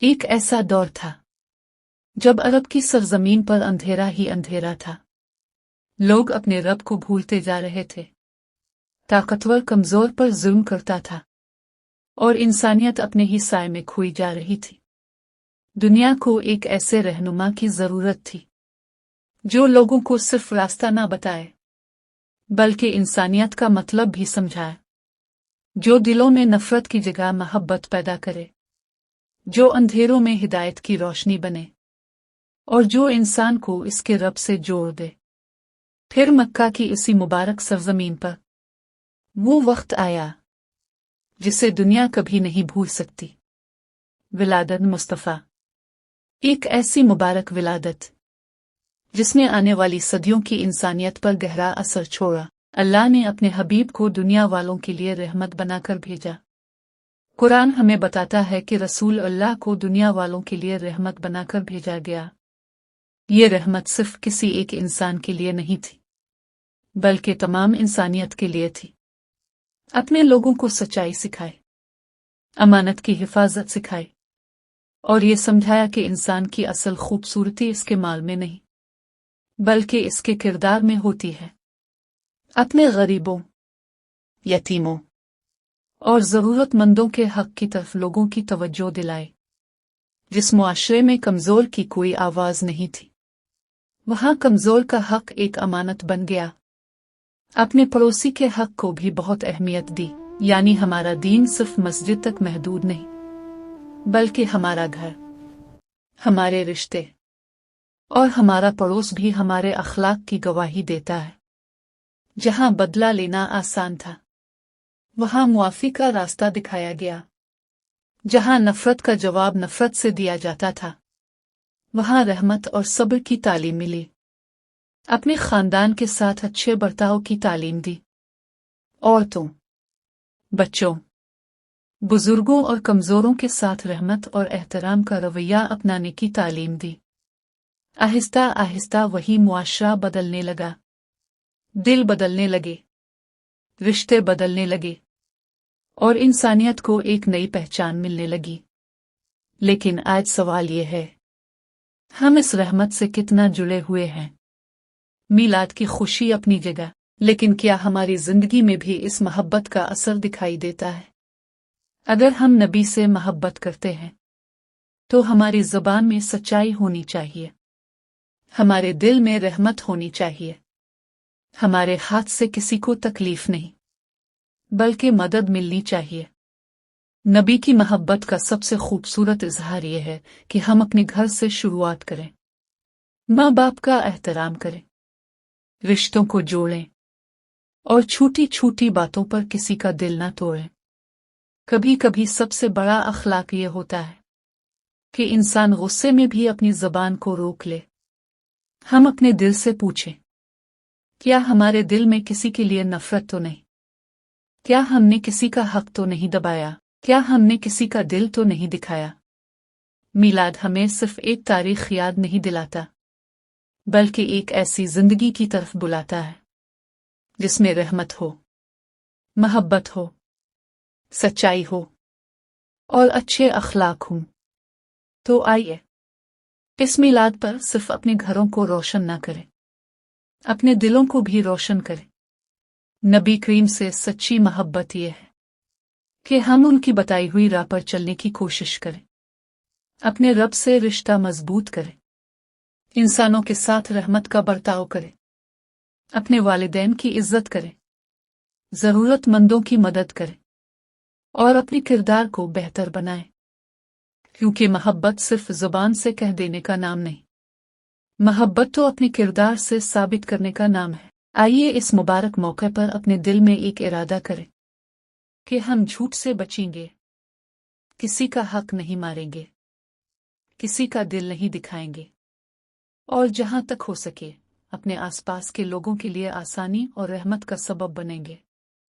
ایک ایسا دور تھا جب عرب کی سرزمین پر اندھیرا ہی اندھیرا تھا۔ لوگ اپنے رب کو بھولتے جا رہے تھے، طاقتور کمزور پر ظلم کرتا تھا، اور انسانیت اپنے ہی سائے میں کھوئی جا رہی تھی۔ دنیا کو ایک ایسے رہنما کی ضرورت تھی جو لوگوں کو صرف راستہ نہ بتائے بلکہ انسانیت کا مطلب بھی سمجھائے، جو دلوں میں نفرت کی جگہ محبت پیدا کرے، جو اندھیروں میں ہدایت کی روشنی بنے، اور جو انسان کو اس کے رب سے جوڑ دے۔ پھر مکہ کی اسی مبارک سرزمین پر وہ وقت آیا جسے دنیا کبھی نہیں بھول سکتی، ولادت مصطفیٰ۔ ایک ایسی مبارک ولادت جس نے آنے والی صدیوں کی انسانیت پر گہرا اثر چھوڑا۔ اللہ نے اپنے حبیب کو دنیا والوں کے لیے رحمت بنا کر بھیجا۔ قرآن ہمیں بتاتا ہے کہ رسول اللہ کو دنیا والوں کے لیے رحمت بنا کر بھیجا گیا۔ یہ رحمت صرف کسی ایک انسان کے لیے نہیں تھی بلکہ تمام انسانیت کے لیے تھی۔ اپنے لوگوں کو سچائی سکھائے، امانت کی حفاظت سکھائے، اور یہ سمجھایا کہ انسان کی اصل خوبصورتی اس کے مال میں نہیں بلکہ اس کے کردار میں ہوتی ہے۔ اپنے غریبوں، یتیموں اور ضرورت مندوں کے حق کی طرف لوگوں کی توجہ دلائے۔ جس معاشرے میں کمزور کی کوئی آواز نہیں تھی، وہاں کمزور کا حق ایک امانت بن گیا۔ اپنے پڑوسی کے حق کو بھی بہت اہمیت دی، یعنی ہمارا دین صرف مسجد تک محدود نہیں بلکہ ہمارا گھر، ہمارے رشتے اور ہمارا پڑوس بھی ہمارے اخلاق کی گواہی دیتا ہے۔ جہاں بدلہ لینا آسان تھا وہاں معافی کا راستہ دکھایا گیا، جہاں نفرت کا جواب نفرت سے دیا جاتا تھا وہاں رحمت اور صبر کی تعلیم ملی۔ اپنے خاندان کے ساتھ اچھے برتاؤ کی تعلیم دی، عورتوں، بچوں، بزرگوں اور کمزوروں کے ساتھ رحمت اور احترام کا رویہ اپنانے کی تعلیم دی۔ آہستہ آہستہ وہی معاشرہ بدلنے لگا، دل بدلنے لگے، رشتے بدلنے لگے، اور انسانیت کو ایک نئی پہچان ملنے لگی۔ لیکن آج سوال یہ ہے، ہم اس رحمت سے کتنا جڑے ہوئے ہیں؟ میلاد کی خوشی اپنی جگہ، لیکن کیا ہماری زندگی میں بھی اس محبت کا اثر دکھائی دیتا ہے؟ اگر ہم نبی سے محبت کرتے ہیں تو ہماری زبان میں سچائی ہونی چاہیے، ہمارے دل میں رحمت ہونی چاہیے، ہمارے ہاتھ سے کسی کو تکلیف نہیں بلکہ مدد ملنی چاہیے۔ نبی کی محبت کا سب سے خوبصورت اظہار یہ ہے کہ ہم اپنے گھر سے شروعات کریں، ماں باپ کا احترام کریں، رشتوں کو جوڑیں، اور چھوٹی چھوٹی باتوں پر کسی کا دل نہ توڑیں۔ کبھی کبھی سب سے بڑا اخلاق یہ ہوتا ہے کہ انسان غصے میں بھی اپنی زبان کو روک لے۔ ہم اپنے دل سے پوچھیں، کیا ہمارے دل میں کسی کے لیے نفرت تو نہیں؟ کیا ہم نے کسی کا حق تو نہیں دبایا؟ کیا ہم نے کسی کا دل تو نہیں دکھایا؟ میلاد ہمیں صرف ایک تاریخ یاد نہیں دلاتا بلکہ ایک ایسی زندگی کی طرف بلاتا ہے جس میں رحمت ہو، محبت ہو، سچائی ہو اور اچھے اخلاق ہوں۔ تو آئیے اس میلاد پر صرف اپنے گھروں کو روشن نہ کریں، اپنے دلوں کو بھی روشن کریں۔ نبی کریم سے سچی محبت یہ ہے کہ ہم ان کی بتائی ہوئی راہ پر چلنے کی کوشش کریں، اپنے رب سے رشتہ مضبوط کریں، انسانوں کے ساتھ رحمت کا برتاؤ کریں، اپنے والدین کی عزت کریں، ضرورت مندوں کی مدد کریں، اور اپنے کردار کو بہتر بنائیں، کیونکہ محبت صرف زبان سے کہہ دینے کا نام نہیں، محبت تو اپنے کردار سے ثابت کرنے کا نام ہے۔ آئیے اس مبارک موقع پر اپنے دل میں ایک ارادہ کریں کہ ہم جھوٹ سے بچیں گے، کسی کا حق نہیں ماریں گے، کسی کا دل نہیں دکھائیں گے، اور جہاں تک ہو سکے اپنے آس پاس کے لوگوں کے لیے آسانی اور رحمت کا سبب بنیں گے۔